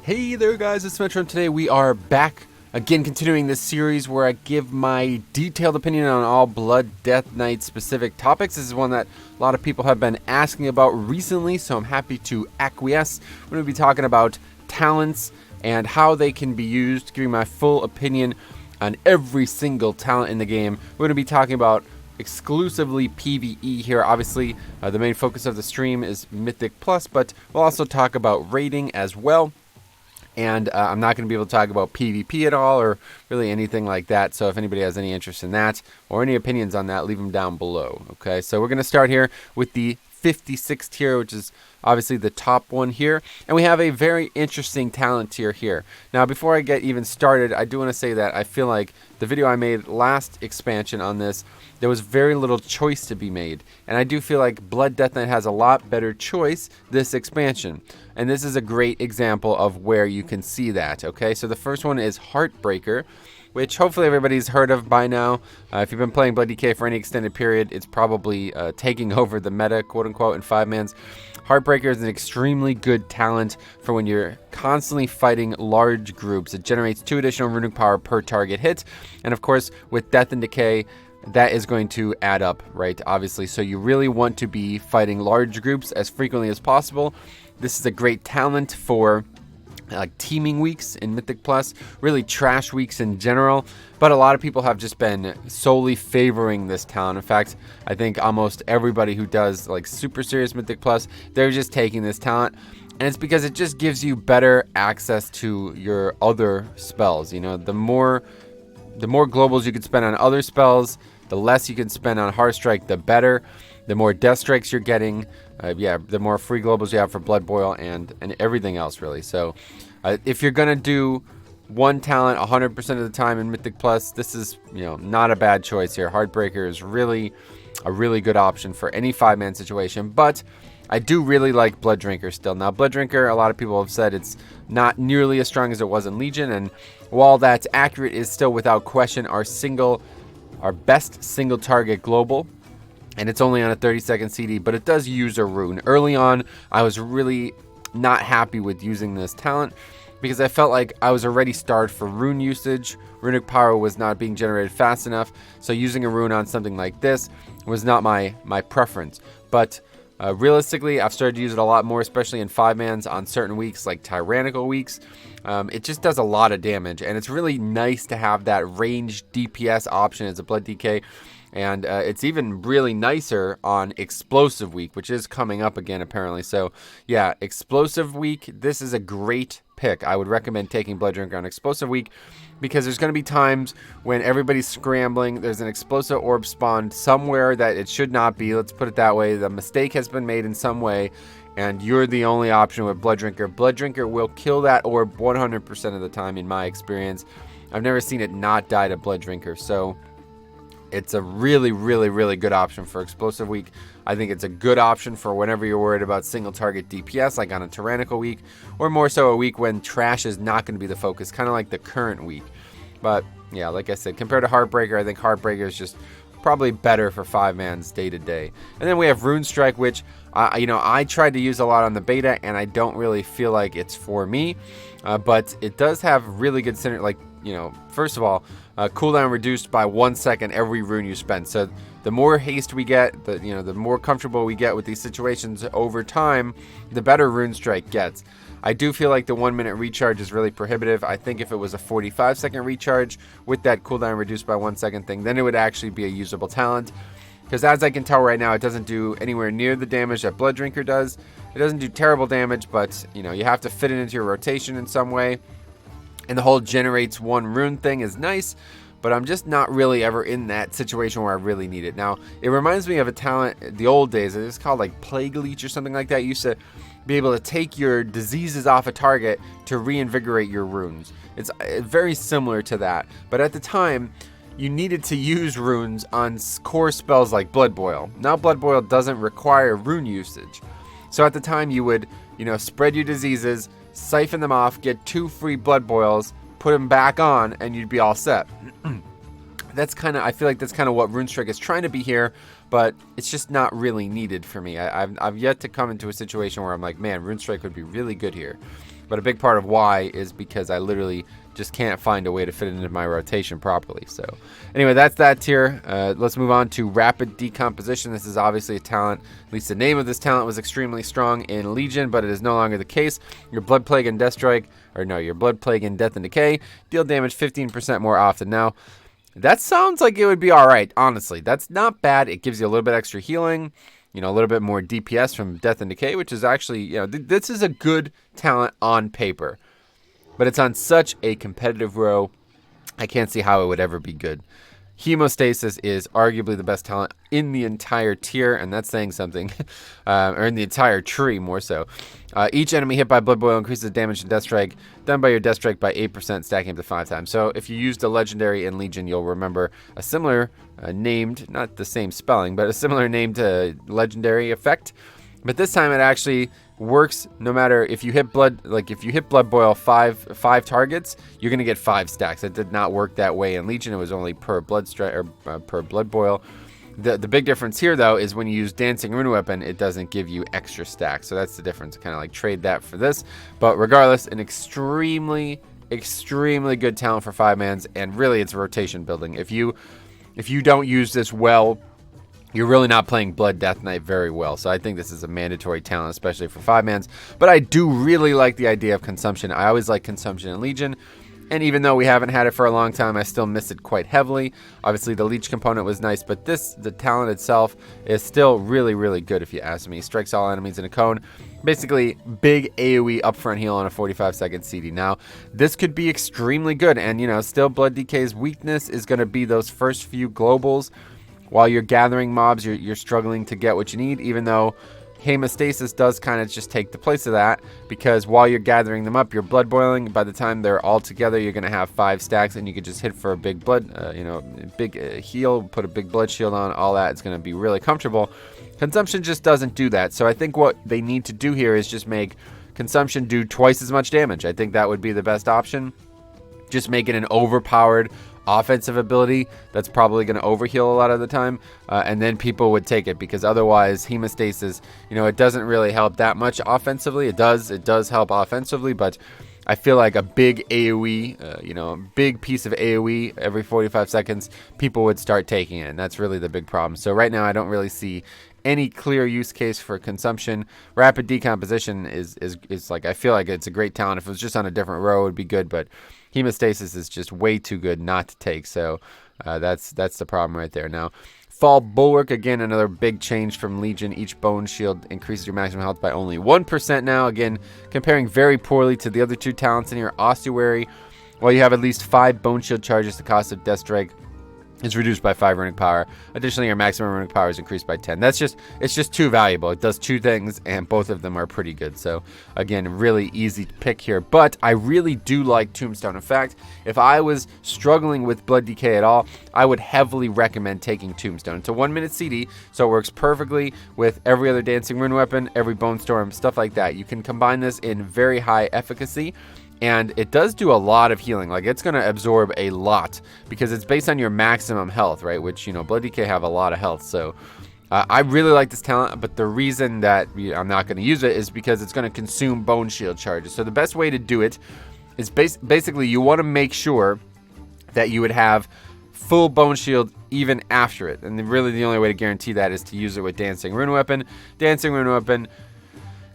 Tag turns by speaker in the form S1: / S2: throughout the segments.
S1: Hey there guys, it's Metro, and today we are back again continuing this series where I give my detailed opinion on all Blood Death Knight specific topics. This is one that a lot of people have been asking about recently, so I'm happy to acquiesce. We're going to be talking about talents and how they can be used, giving my full opinion on every single talent in the game. We're going to be talking about exclusively PvE here. Obviously, the main focus of the stream is Mythic Plus, but we'll also talk about raiding as well. And I'm not going to be able to talk about PvP at all or really anything like that. So if anybody has any interest in that or any opinions on that, leave them down below. Okay, so we're going to start here with the 56th tier, which is obviously the top one here. And we have a very interesting talent tier here. Now, before I get even started, I do want to say that I feel like the video I made last expansion on this, there was very little choice to be made. And I do feel like Blood Death Knight has a lot better choice this expansion. And this is a great example of where you can see that, okay? So the first one is Heartbreaker, which hopefully everybody's heard of by now. If you've been playing Blood DK for any extended period, it's probably taking over the meta, quote-unquote, in 5-mans. Heartbreaker is an extremely good talent for when you're constantly fighting large groups. It generates 2 additional runic power per target hit. And of course, with Death and Decay, that is going to add up, right? Obviously, so you really want to be fighting large groups as frequently as possible. This is a great talent for like teaming weeks in Mythic Plus, really trash weeks in general, but a lot of people have just been solely favoring this talent. In fact, I think almost everybody who does like super serious Mythic Plus, they're just taking this talent, and it's because it just gives you better access to your other spells. You know, the more globals you can spend on other spells, the less you can spend on Heart Strike, the better. The more death strikes you're getting, the more free globals you have for Blood Boil and everything else, really. So if you're going to do one talent 100% of the time in Mythic Plus, this is, not a bad choice here. Heartbreaker is really a really good option for any 5-man situation, but I do really like Blood Drinker still. Now, Blood Drinker, a lot of people have said it's not nearly as strong as it was in Legion, and while that's accurate, is still without question our best single target global. And it's only on a 30-second CD, but it does use a rune. Early on, I was really not happy with using this talent because I felt like I was already starved for rune usage. Runic power was not being generated fast enough, so using a rune on something like this was not my preference. But realistically, I've started to use it a lot more, especially in 5-mans on certain weeks, like Tyrannical weeks. It just does a lot of damage, and it's really nice to have that ranged DPS option as a Blood DK. And it's even really nicer on Explosive Week, which is coming up again, apparently. So, yeah, Explosive Week, this is a great pick. I would recommend taking Blood Drinker on Explosive Week because there's going to be times when everybody's scrambling. There's an explosive orb spawned somewhere that it should not be. Let's put it that way. The mistake has been made in some way, and you're the only option with Blood Drinker. Blood Drinker will kill that orb 100% of the time, in my experience. I've never seen it not die to Blood Drinker, so it's a really, really, really good option for Explosive Week. I think it's a good option for whenever you're worried about single target DPS, like on a Tyrannical week, or more so a week when trash is not going to be the focus, kind of like the current week. But yeah, like I said, compared to Heartbreaker, I think Heartbreaker is just probably better for 5-mans day to day. And then we have Rune Strike, which I tried to use a lot on the beta, and I don't really feel like it's for me. But it does have really good synergy. Like, first of all, cooldown reduced by 1 second every rune you spend. So the more haste we get, the more comfortable we get with these situations over time, the better Rune Strike gets. I do feel like the 1 minute recharge is really prohibitive. I think if it was a 45-second recharge with that cooldown reduced by 1 second thing, then it would actually be a usable talent. Because as I can tell right now, it doesn't do anywhere near the damage that Blood Drinker does. It doesn't do terrible damage, but you have to fit it into your rotation in some way. And the whole generates 1 rune thing is nice, but I'm just not really ever in that situation where I really need it. Now, it reminds me of a talent, the old days, it's called like Plague Leech or something like that. You used to be able to take your diseases off a target to reinvigorate your runes. It's very similar to that, but at the time, you needed to use runes on core spells like Blood Boil. Now Blood Boil doesn't require rune usage. So at the time, you would, spread your diseases, siphon them off, get 2 free Blood Boils, put them back on, and you'd be all set. I feel like that's kind of what Rune Strike is trying to be here, but it's just not really needed for me. I've yet to come into a situation where I'm like, man, Rune Strike would be really good here. but a big part of why is because I literally just can't find a way to fit it into my rotation properly. So anyway, that's that tier. Let's move on to Rapid Decomposition. This is obviously a talent, at least the name of this talent was extremely strong in Legion, but it is no longer the case. Your Blood Plague and Death Strike, or no, your Blood Plague and Death and Decay deal damage 15% more often. Now, that sounds like it would be alright, honestly. That's not bad. It gives you a little bit extra healing, you know, a little bit more DPS from Death and Decay, which is actually, you know, this is a good talent on paper. But it's on such a competitive row, I can't see how it would ever be good. Hemostasis is arguably the best talent in the entire tier, and that's saying something, or in the entire tree more so. Each enemy hit by Blood Boil increases damage and Death Strike done by your Death Strike by 8%, stacking up to 5 times. So if you used a Legendary in Legion, you'll remember a similar named, not the same spelling, but a similar named Legendary effect. But this time it actually works no matter if you hit blood, like if you hit Blood Boil five targets, you're gonna get 5 stacks. It did not work that way in Legion. It was only per Blood Strike or per Blood Boil. The big difference here though is when you use Dancing Rune Weapon, it doesn't give you extra stacks. So that's the difference. Kind of like trade that for this. But regardless, an extremely good talent for 5-mans, and really it's rotation building. If you don't use this well, you're really not playing Blood Death Knight very well. So I think this is a mandatory talent, especially for 5-mans. But I do really like the idea of Consumption. I always like Consumption in Legion. And even though we haven't had it for a long time, I still miss it quite heavily. Obviously, the leech component was nice, but the talent itself is still really good if you ask me. Strikes all enemies in a cone. Basically, big AoE upfront heal on a 45-second CD. Now, this could be extremely good, and you know, still Blood DK's weakness is going to be those first few globals. While you're gathering mobs, you're struggling to get what you need, even though Hemostasis does kind of just take the place of that, because while you're gathering them up, you're blood boiling. By the time they're all together, you're going to have 5 stacks, and you could just hit for a big blood, big heal, put a big blood shield on, all that. It's going to be really comfortable. Consumption just doesn't do that. So I think what they need to do here is just make Consumption do twice as much damage. I think that would be the best option. Just make it an overpowered offensive ability that's probably going to overheal a lot of the time, and then people would take it, because otherwise Hemostasis, you know, it doesn't really help that much offensively. It does help offensively, but I feel like a big AoE, a big piece of AoE every 45 seconds, people would start taking it, and that's really the big problem. So right now I don't really see any clear use case for Consumption. Rapid Decomposition is like, I feel like it's a great talent. If it was just on a different row, it would be good, but Hemostasis is just way too good not to take. So that's the problem right there. Now, Fall Bulwark, again, another big change from Legion. Each bone shield increases your maximum health by only 1% now. Again, comparing very poorly to the other 2 talents in here. Ossuary, while you have at least 5 bone shield charges, the cost of Death Strike is reduced by 5 runic power. Additionally, your maximum runic power is increased by 10. It's just too valuable. It does 2 things, and both of them are pretty good. So again, really easy to pick here. But I really do like Tombstone. In fact, if I was struggling with Blood Decay at all, I would heavily recommend taking Tombstone. It's a 1-minute CD, so it works perfectly with every other Dancing Rune weapon, every Bone Storm, stuff like that. You can combine this in very high efficacy, and it does do a lot of healing. Like, it's going to absorb a lot because it's based on your maximum health, right? Which, you know, Blood DK have a lot of health. So I really like this talent, but the reason that I'm not going to use it is because it's going to consume bone shield charges. So the best way to do it is basically you want to make sure that you would have full bone shield even after it. And really the only way to guarantee that is to use it with Dancing Rune Weapon. Dancing Rune Weapon,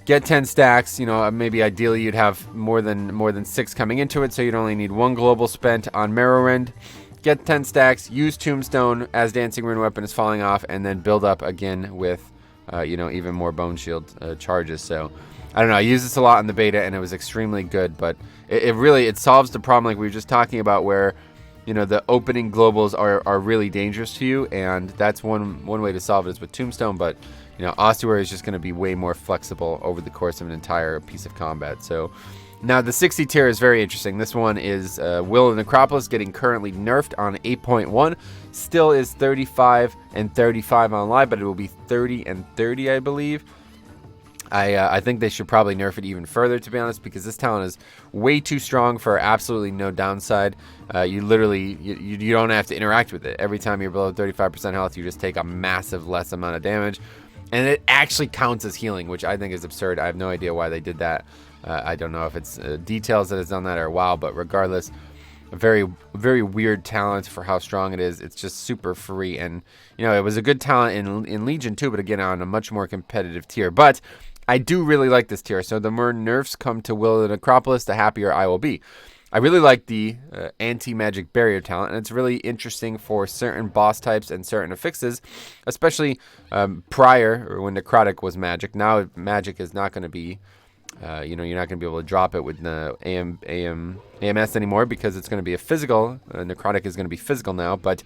S1: get 10 stacks, you know, maybe ideally you'd have more than 6 coming into it, so you'd only need 1 global spent on Morrowind. Get 10 stacks, use Tombstone as Dancing Rune Weapon is falling off, and then build up again with, even more Bone Shield charges. So, I don't know, I used this a lot in the beta, and it was extremely good, but it really solves the problem like we were just talking about, where, you know, the opening globals are really dangerous to you, and that's one way to solve it is with Tombstone, but you know, Ossuary is just going to be way more flexible over the course of an entire piece of combat. So now the 60 tier is very interesting. This one is Will of Necropolis, getting currently nerfed on 8.1. Still is 35 and 35 on live, but it will be 30 and 30, I believe. I think they should probably nerf it even further, to be honest, because this talent is way too strong for absolutely no downside. You literally, you don't have to interact with it. Every time you're below 35% health, you just take a massive less amount of damage. And it actually counts as healing, which I think is absurd. I have no idea why they did that. I don't know if it's details that has done that or WoW, but regardless, a very, very weird talent for how strong it is. It's just super free, and it was a good talent in Legion too, but again on a much more competitive tier. But I do really like this tier. So the more nerfs come to Will of the Necropolis, the happier I will be. I really like the anti-magic barrier talent, and it's really interesting for certain boss types and certain affixes, especially prior, or when Necrotic was magic. Now magic is not going to be, you're not going to be able to drop it with the AMS anymore, because it's going to be a physical. Necrotic is going to be physical now, but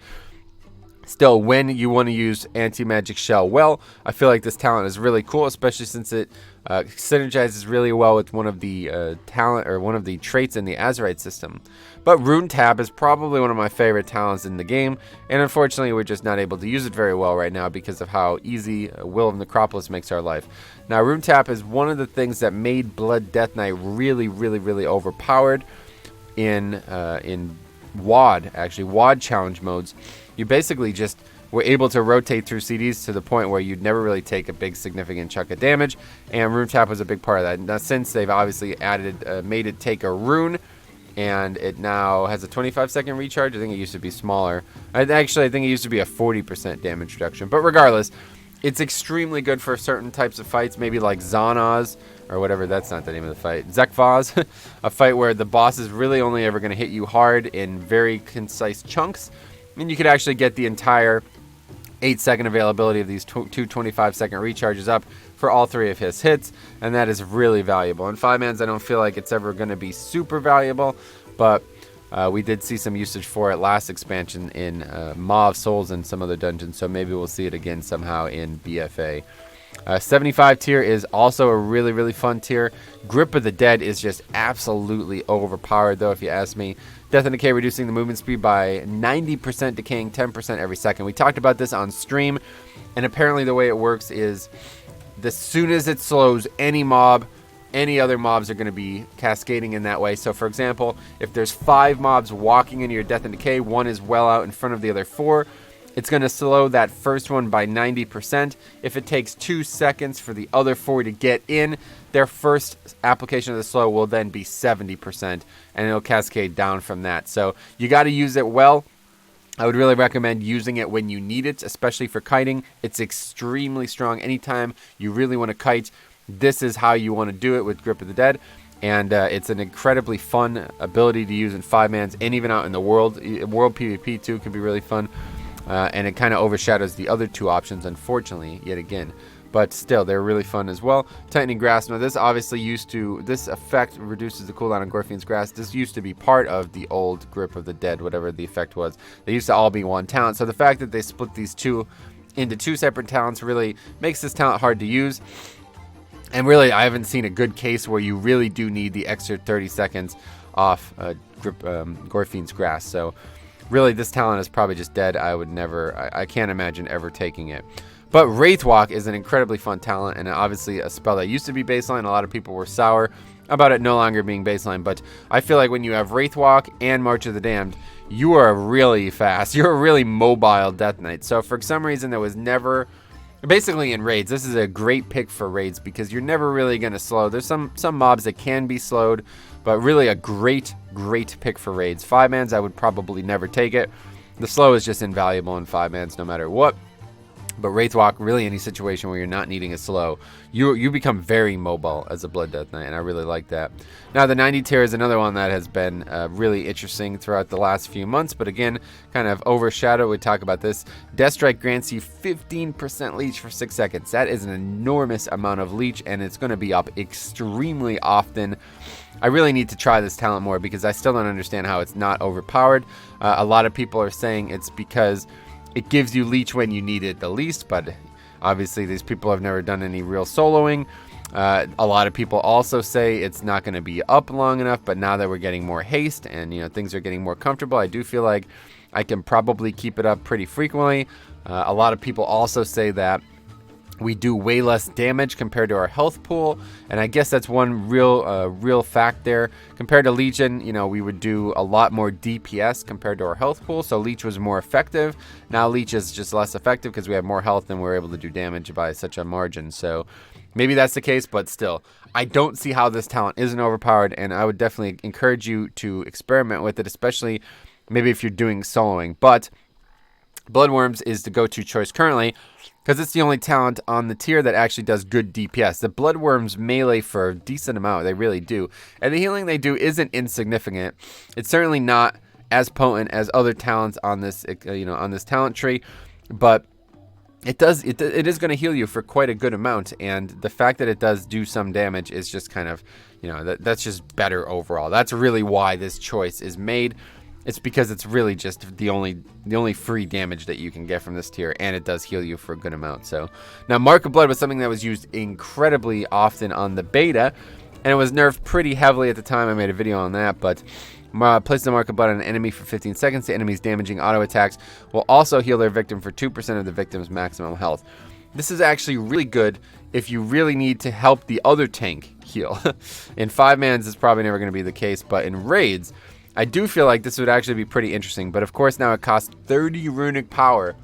S1: still, when you want to use anti-magic shell well, I feel like this talent is really cool, especially since it synergizes really well with one of the talent, or one of the traits in the Azerite system. But Rune Tap is probably one of my favorite talents in the game, and unfortunately we're just not able to use it very well right now because of how easy Will of Necropolis makes our life. Now, Rune Tap is one of the things that made Blood Death Knight really, really, really overpowered in WoD, actually WoD challenge modes. You basically just were able to rotate through CDs to the point where you'd never really take a big significant chunk of damage, and Rune Tap was a big part of that. Now, since they've obviously added, made it take a rune, and it now has a 25-second recharge. I think it used to be smaller. I think it used to be a 40% damage reduction. But regardless, it's extremely good for certain types of fights, maybe like Zonaz, or whatever, that's not the name of the fight, Zekvaz, a fight where the boss is really only ever going to hit you hard in very concise chunks, and you could actually get the entire 8-second availability of these two 25-second recharges up for all 3 of his hits, and that is really valuable. In 5-mans, I don't feel like it's ever going to be super valuable, but we did see some usage for it last expansion in Maw of Souls and some other dungeons, so maybe we'll see it again somehow in BFA. 75 tier is also a really, really fun tier. Grip of the Dead is just absolutely overpowered, though, if you ask me. Death and Decay reducing the movement speed by 90%, decaying 10% every second. We talked about this on stream, and apparently the way it works is as soon as it slows any mob, any other mobs are going to be cascading in that way. So, for example, if there's 5 mobs walking into your Death and Decay, one is well out in front of the other 4, it's going to slow that first one by 90%. If it takes 2 seconds for the other 4 to get in, their first application of the slow will then be 70%, and it'll cascade down from that. So you got to use it well. I would really recommend using it when you need it, especially for kiting. It's extremely strong. Anytime you really want to kite, this is how you want to do it with Grip of the Dead. And it's an incredibly fun ability to use in 5-mans, and even out in the world. World PvP too can be really fun. And it kind of overshadows the other 2 options, unfortunately, yet again. But still, they're really fun as well. Tightening Grasp. Now, this obviously this effect reduces the cooldown on Gorfian's Grasp. This used to be part of the old Grip of the Dead, whatever the effect was. They used to all be one talent. So the fact that they split these 2 into 2 separate talents really makes this talent hard to use. And really, I haven't seen a good case where you really do need the extra 30 seconds off Gorfian's Grasp. So really, this talent is probably just dead. I can't imagine ever taking it. But Wraithwalk is an incredibly fun talent, and obviously a spell that used to be baseline. A lot of people were sour about it no longer being baseline, but I feel like when you have Wraithwalk and March of the Damned, you are really fast. You're a really mobile Death Knight. So for some reason, there was never... Basically in raids, this is a great pick for raids because you're never really going to slow. There's some mobs that can be slowed, but really a great pick for raids. 5-mans, I would probably never take it. The slow is just invaluable in 5-mans no matter what. But Wraithwalk, really any situation where you're not needing a slow, you become very mobile as a Blood Death Knight, and I really like that. Now, the 90 tier is another one that has been really interesting throughout the last few months, but again, kind of overshadowed. We talk about this. Death Strike grants you 15% leech for 6 seconds. That is an enormous amount of leech, and it's going to be up extremely often. I really need to try this talent more because I still don't understand how it's not overpowered. A lot of people are saying it's because it gives you leech when you need it the least, but obviously these people have never done any real soloing. A lot of people also say it's not going to be up long enough, but now that we're getting more haste and things are getting more comfortable, I do feel like I can probably keep it up pretty frequently. A lot of people also say that we do way less damage compared to our health pool, and I guess that's one real fact there. Compared to Legion, we would do a lot more DPS compared to our health pool, so Leech was more effective. Now Leech is just less effective because we have more health and we're able to do damage by such a margin. So Maybe that's the case, but still, I don't see how this talent isn't overpowered, and I would definitely encourage you to experiment with it, especially maybe if you're doing soloing. But Bloodworms is the go-to choice currently because it's the only talent on the tier that actually does good DPS. The Bloodworms melee for a decent amount, they really do. And the healing they do isn't insignificant. It's certainly not as potent as other talents on this, on this talent tree, but it is going to heal you for quite a good amount, and the fact that it does do some damage is just kind of, that's just better overall. That's really why this choice is made. It's because it's really just the only free damage that you can get from this tier, and it does heal you for a good amount. So now Mark of Blood was something that was used incredibly often on the beta, and it was nerfed pretty heavily at the time. I made a video on that, but place the Mark of Blood on an enemy for 15 seconds. The enemy's damaging auto attacks will also heal their victim for 2% of the victim's maximum health. This is actually really good if you really need to help the other tank heal. In 5-mans, it's probably never going to be the case, but in raids, I do feel like this would actually be pretty interesting. But of course, now it costs 30 runic power.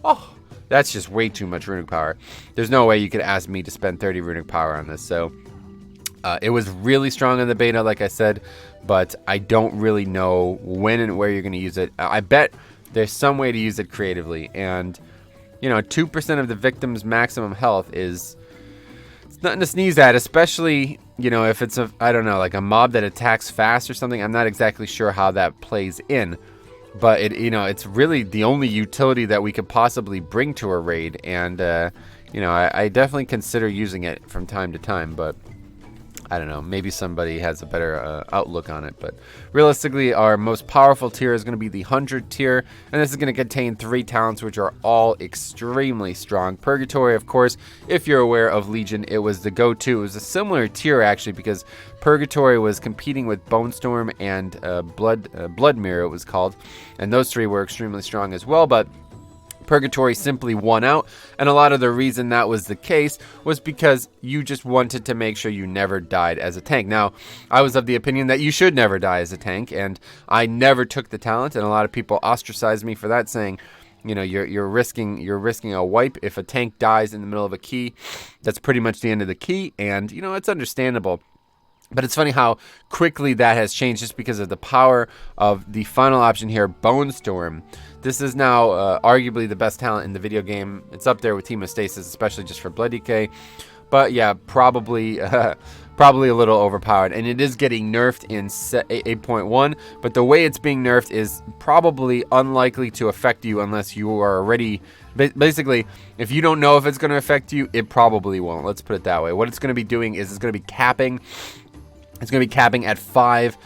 S1: Oh, that's just way too much runic power. There's no way you could ask me to spend 30 runic power on this. So it was really strong in the beta, like I said, but I don't really know when and where you're going to use it. I bet there's some way to use it creatively. And, 2% of the victim's maximum health it's nothing to sneeze at, especially, if it's like a mob that attacks fast or something. I'm not exactly sure how that plays in, but it's really the only utility that we could possibly bring to a raid. And, I definitely consider using it from time to time, but I don't know, maybe somebody has a better outlook on it. But realistically, our most powerful tier is going to be the 100 tier, and this is going to contain 3 talents which are all extremely strong. Purgatory, of course, if you're aware of Legion, it was the go-to. It was a similar tier actually, because Purgatory was competing with Bone Storm and Blood Mirror, it was called, and those 3 were extremely strong as well. But Purgatory simply won out, and a lot of the reason that was the case was because you just wanted to make sure you never died as a tank. Now, I was of the opinion that you should never die as a tank, and I never took the talent, and a lot of people ostracized me for that, saying, you're risking a wipe if a tank dies in the middle of a key. That's pretty much the end of the key, and it's understandable. But it's funny how quickly that has changed just because of the power of the final option here, Bone Storm. This is now arguably the best talent in the video game. It's up there with Hemostasis, especially just for blood decay. But yeah, probably a little overpowered. And it is getting nerfed in 8.1. But the way it's being nerfed is probably unlikely to affect you unless you are already... Basically, if you don't know if it's going to affect you, it probably won't. Let's put it that way. What it's going to be doing is it's going to be capping... It's going to be capping at 5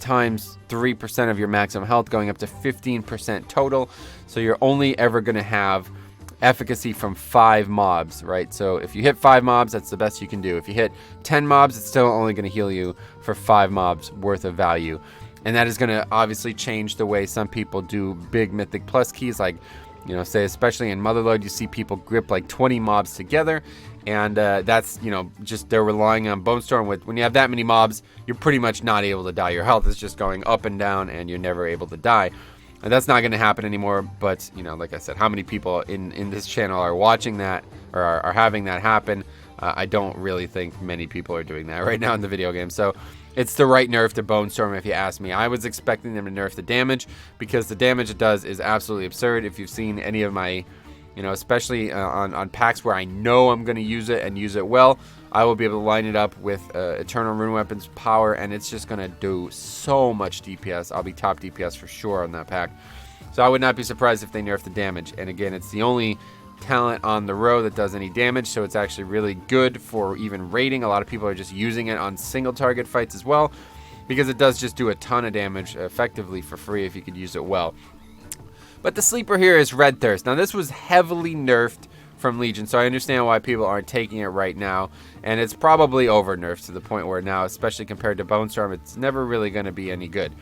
S1: times 3% of your maximum health, going up to 15% total. So you're only ever going to have efficacy from 5 mobs, right? So if you hit 5 mobs, that's the best you can do. If you hit 10 mobs, it's still only going to heal you for 5 mobs worth of value. And that is going to obviously change the way some people do big Mythic Plus keys, like, say especially in Motherlode, you see people grip like 20 mobs together, and that's, just they're relying on Bone Storm. When you have that many mobs, you're pretty much not able to die. Your health is just going up and down, and you're never able to die. And that's not going to happen anymore, but, like I said, how many people in this channel are watching that, or are having that happen? I don't really think many people are doing that right now in the video game. So it's the right nerf to Bone Storm, if you ask me. I was expecting them to nerf the damage, because the damage it does is absolutely absurd. If you've seen any of my, especially on packs where I know I'm going to use it and use it well, I will be able to line it up with Eternal Rune Weapon's power, and it's just going to do so much DPS. I'll be top DPS for sure on that pack. So I would not be surprised if they nerf the damage. And again, it's the only talent on the row that does any damage, so it's actually really good for even raiding. A lot of people are just using it on single target fights as well, because it does just do a ton of damage effectively for free if you could use it well. But the sleeper here is Red Thirst. Now this was heavily nerfed from Legion, so I understand why people aren't taking it right now, and it's probably over nerfed to the point where now, especially compared to Bone Storm, it's never really going to be any good.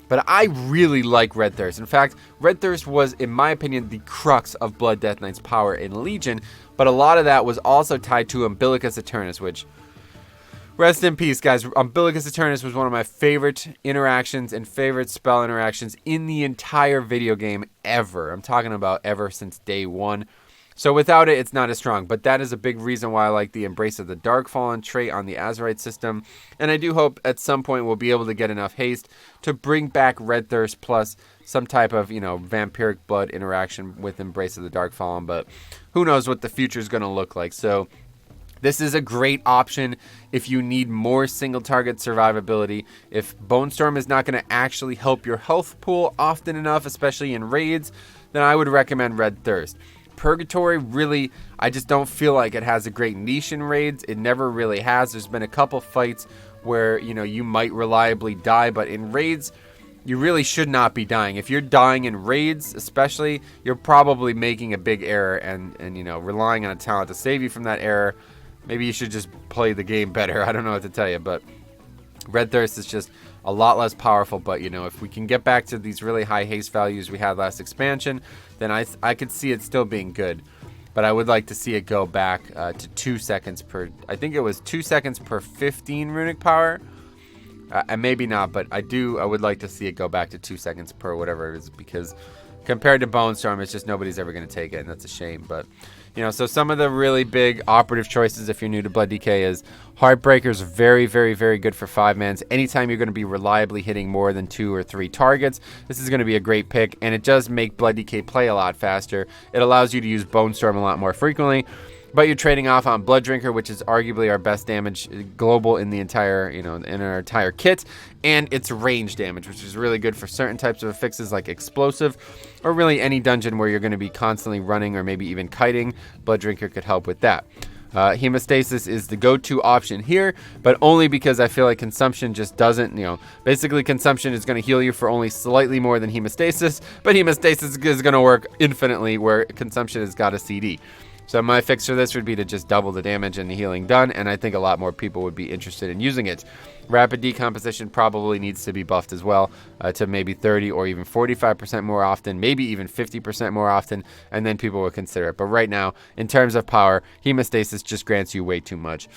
S1: But I really like Red Thirst. In fact, Red Thirst was, in my opinion, the crux of Blood Death Knight's power in Legion, but a lot of that was also tied to Umbilicus Aeternus, which, rest in peace, guys. Umbilicus Aeternus was one of my favorite interactions and favorite spell interactions in the entire video game ever. I'm talking about ever since day one. So without it, it's not as strong. But that is a big reason why I like the Embrace of the Darkfallen trait on the Azerite system. And I do hope at some point we'll be able to get enough haste to bring back Red Thirst plus some type of, vampiric blood interaction with Embrace of the Darkfallen. But who knows what the future is going to look like. So this is a great option if you need more single target survivability. If Bone Storm is not going to actually help your health pool often enough, especially in raids, then I would recommend Red Thirst. Purgatory, really, I just don't feel like it has a great niche in raids. It never really has. There's been a couple fights where, you might reliably die, but in raids, you really should not be dying. If you're dying in raids, especially, you're probably making a big error and relying on a talent to save you from that error. Maybe you should just play the game better. I don't know what to tell you, but Red Thirst is just a lot less powerful. But, if we can get back to these really high haste values we had last expansion, then I could see it still being good. But I would like to see it go back to 2 seconds per... I think it was 2 seconds per 15 runic power. And maybe not, but I would like to see it go back to 2 seconds per whatever it is, because compared to Bone Storm, it's just nobody's ever going to take it, and that's a shame. But, so some of the really big operative choices if you're new to Blood DK is Heartbreaker is very, very, very good for 5-mans. Anytime you're going to be reliably hitting more than 2 or 3 targets, this is going to be a great pick, and it does make Blood DK play a lot faster. It allows you to use Bone Storm a lot more frequently. But you're trading off on Blood Drinker, which is arguably our best damage global in the entire, in our entire kit, and it's range damage, which is really good for certain types of affixes like Explosive, or really any dungeon where you're going to be constantly running or maybe even kiting. Blood Drinker could help with that. Hemostasis is the go-to option here, but only because I feel like Consumption just doesn't, basically Consumption is going to heal you for only slightly more than Hemostasis, but Hemostasis is going to work infinitely where Consumption has got a CD. So my fix for this would be to just double the damage and the healing done, and I think a lot more people would be interested in using it. Rapid Decomposition probably needs to be buffed as well to maybe 30 or even 45% more often, maybe even 50% more often, and then people would consider it. But right now, in terms of power, Hemostasis just grants you way too much.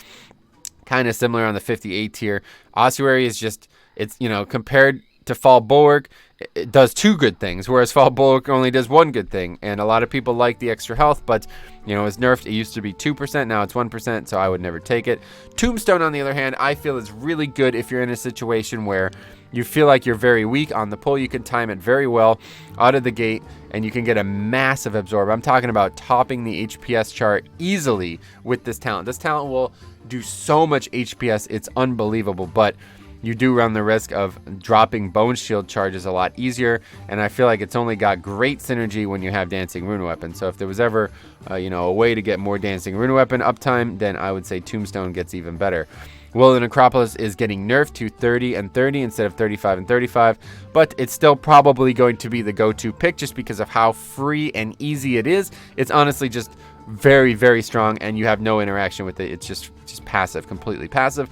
S1: Kind of similar on the 58 tier. Ossuary is just, it's, compared to Fall Bulwark, it does 2 good things, whereas Fall Bulwark only does 1 good thing. And a lot of people like the extra health, but it was nerfed. It used to be 2%, now it's 1%, so I would never take it. Tombstone, on the other hand, I feel is really good if you're in a situation where you feel like you're very weak on the pull. You can time it very well out of the gate, and you can get a massive absorb. I'm talking about topping the HPS chart easily with this talent. This talent will do so much HPS, it's unbelievable, but you do run the risk of dropping Bone Shield charges a lot easier, and I feel like it's only got great synergy when you have Dancing Rune Weapon. So if there was ever, a way to get more Dancing Rune Weapon uptime, then I would say Tombstone gets even better. Will of the Necropolis is getting nerfed to 30 and 30 instead of 35 and 35, but it's still probably going to be the go-to pick just because of how free and easy it is. It's honestly just very, very strong, and you have no interaction with it. It's just passive, completely passive.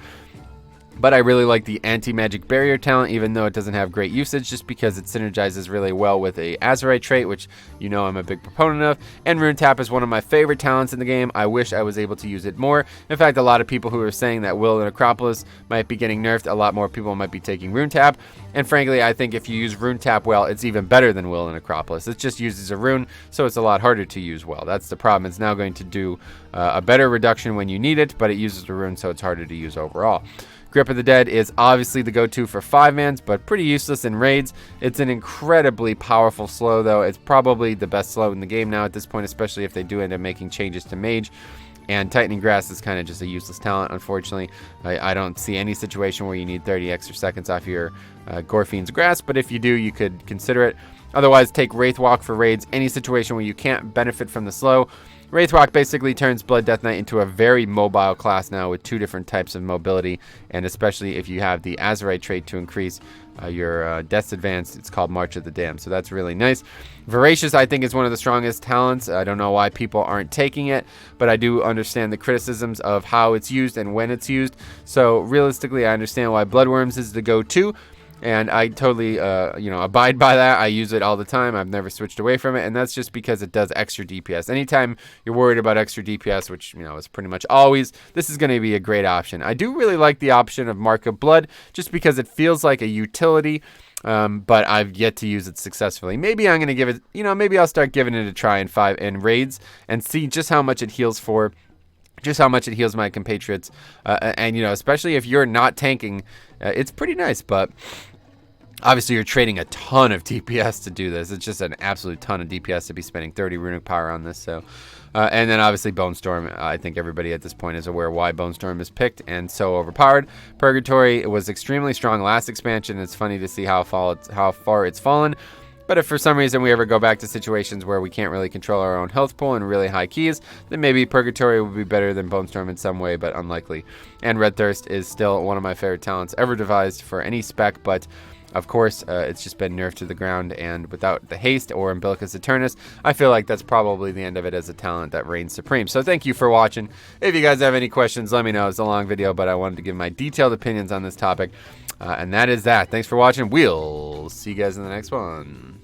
S1: But I really like the anti-magic barrier talent, even though it doesn't have great usage, just because it synergizes really well with a Azerite trait, which I'm a big proponent of. And Rune Tap is one of my favorite talents in the game. I wish I was able to use it more. In fact, a lot of people who are saying that Will of the Necropolis might be getting nerfed, a lot more people might be taking Rune Tap. And frankly, I think if you use Rune Tap well, it's even better than Will of the Necropolis. It just uses a rune, so it's a lot harder to use well. That's the problem. It's now going to do a better reduction when you need it, but it uses a rune, so it's harder to use overall. Grip of the Dead is obviously the go-to for 5-mans, but pretty useless in raids. It's an incredibly powerful slow, though. It's probably the best slow in the game now at this point, especially if they do end up making changes to Mage. And Tightening Grass is kind of just a useless talent, unfortunately. I don't see any situation where you need 30 extra seconds off your Gorfiend's Grasp, but if you do, you could consider it. Otherwise, take Wraithwalk for raids. Any situation where you can't benefit from the slow, Wraithwalk basically turns Blood Death Knight into a very mobile class now with 2 different types of mobility, and especially if you have the Azerite trait to increase your Death's Advance, it's called March of the Damned, so that's really nice. Voracious, I think, is one of the strongest talents. I don't know why people aren't taking it, but I do understand the criticisms of how it's used and when it's used, so realistically, I understand why Bloodworms is the go-to. and I totally, you know, abide by that. I use it all the time. I've never switched away from it, and that's just because it does extra DPS. Anytime you're worried about extra DPS, which, you know, is pretty much always, this is going to be a great option. I do really like the option of Mark of Blood, just because it feels like a utility, but I've yet to use it successfully. Maybe I'm going to give it, you know, maybe I'll start giving it a try in raids and see just how much it heals for. Just how much it heals my compatriots, and, you know, especially if you're not tanking, it's pretty nice. But obviously, you're trading a ton of DPS to do this. It's just an absolute ton of DPS to be spending 30 runic power on this. So, and then obviously Bone Storm. I think everybody at this point is aware why Bone Storm is picked and so overpowered. Purgatory was extremely strong last expansion. It's funny to see how far it's fallen. But if for some reason we ever go back to situations where we can't really control our own health pool and really high keys, then maybe Purgatory would be better than Bone Storm in some way, but unlikely. And Red Thirst is still one of my favorite talents ever devised for any spec, but of course, it's just been nerfed to the ground, and without the haste or Umbilicus Eternus, I feel like that's probably the end of it as a talent that reigns supreme. So thank you for watching. If you guys have any questions, let me know. It's a long video, but I wanted to give my detailed opinions on this topic. And that is that. Thanks for watching. We'll see you guys in the next one.